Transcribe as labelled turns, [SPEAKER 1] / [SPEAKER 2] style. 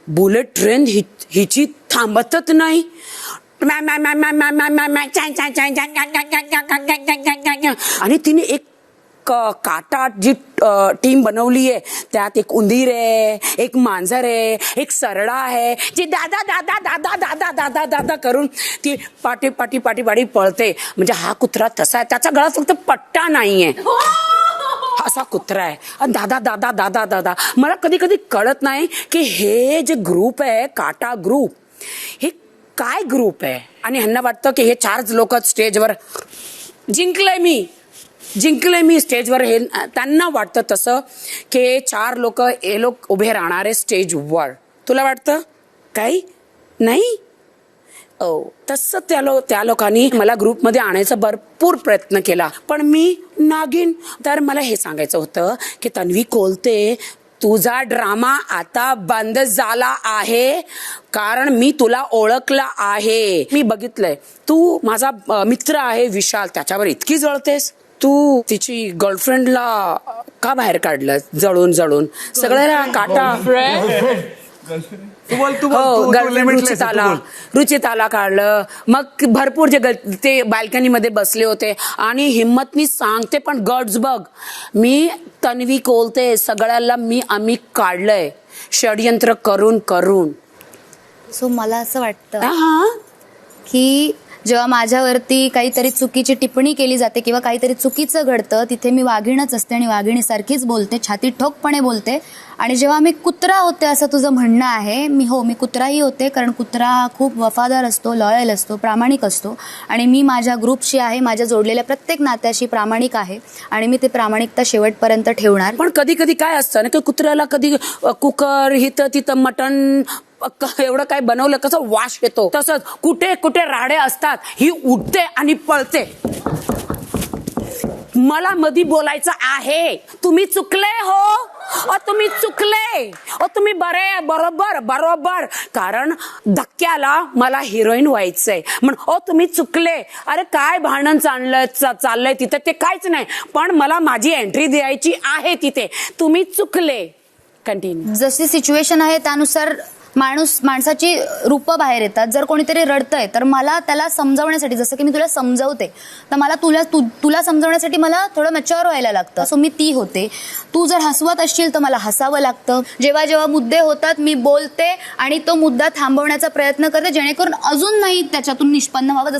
[SPEAKER 1] Bullet train हिची थांबतच नाही. आणि तिने एक काटा जी टीम बनवली आहे त्यात एक उंदीर आहे, एक मांजर आहे, एक सरडा आहे जी दादा दादा दादा दादा दादा दादा करून ती पाठी पाठी पाठी पाठी पळते. म्हणजे हा कुत्रा तसा आहे, त्याचा गळा फक्त पट्टा नाहीये, असा कुत्रा आहे. दादा दादा दादा दादा. मला कधी कधी कळत नाही की हे जे ग्रुप आहे काटा ग्रुप हे काय ग्रुप आहे. आणि ह्यांना वाटतं की हे 4 लोक स्टेजवर जिंकले मी स्टेजवर. हे त्यांना वाटतं तसं की 4 लोक हे लोक उभे राहणारे स्टेजवर. तुला वाटतं काही नाही? तसं त्या लोकांनी मला ग्रुपमध्ये आणायचा भरपूर प्रयत्न केला, पण मी नागिन. तर मला हे सांगायचं होतं की तन्वी कोलते, तुझा ड्रामा आता बंद झाला आहे, कारण मी तुला ओळखला आहे, मी बघितलंय. तू माझा मित्र आहे विशाल, त्याच्यावर इतकी जळतेस. तू तिची गर्लफ्रेंडला का बाहेर काढलं जळून जळून सगळ्याला काटा. रुचिताला काढलं. मग भरपूर जे ते बाल्कनीमध्ये बसले होते आणि हिम्मतनी सांगते पण गट्स बघ, मी तन्वी कोलते सगळ्याला आम्ही काढलंय षडयंत्र करून करून.
[SPEAKER 2] सो मला असं वाटतं की जेव्हा माझ्यावरती काहीतरी चुकीची टिप्पणी केली जाते किंवा काहीतरी चुकीचं घडतं, तिथे मी वाघीणच असते आणि वाघिणीसारखीच बोलते, छाती ठोकपणे बोलते. आणि जेव्हा मी कुत्रा होते असं तुझं म्हणणं आहे, मी कुत्राही होते, कारण कुत्रा हा खूप वफादार असतो, लॉयल असतो, प्रामाणिक असतो. आणि मी माझ्या ग्रुपशी आहे, माझ्या जोडलेल्या प्रत्येक नात्याशी प्रामाणिक आहे आणि मी ते प्रामाणिकता शेवटपर्यंत ठेवणार.
[SPEAKER 1] पण कधी कधी काय असतं ना की कुत्र्याला कधी कुकर हिथं तिथं मटण एवढं काय बनवलं कसं वास येतो, तसंच कुठे कुठे राडे असतात, ही उठते आणि पळते. मला मधी बोलायचं आहे, तुम्ही चुकले हो, तुम्ही चुकले, तुम्ही बरोबर, कारण धक्क्याला मला हिरोईन व्हायचंय म्हणून तुम्ही चुकले. अरे काय भांडण चाललंय तिथे ते काहीच नाही, पण मला माझी एंट्री द्यायची आहे तिथे, तुम्ही चुकले. कंटिन्यू.
[SPEAKER 2] जशी सिच्युएशन आहे त्यानुसार माणसाची रूपं बाहेर येतात. जर कोणीतरी रडतंय तर मला त्याला समजावण्यासाठी, जसं की मी तुला समजावते, तर मला तुला समजावण्यासाठी मला थोडं मॅच्युअर व्हायला लागतं. सो मी ती होते. तू जर हसवत असशील तर मला हसावं लागतं. जेव्हा जेव्हा मुद्दे होतात मी बोलते आणि तो मुद्दा थांबवण्याचा प्रयत्न करते, जेणेकरून अजून नाही त्याच्यातून निष्पन्न व्हावं.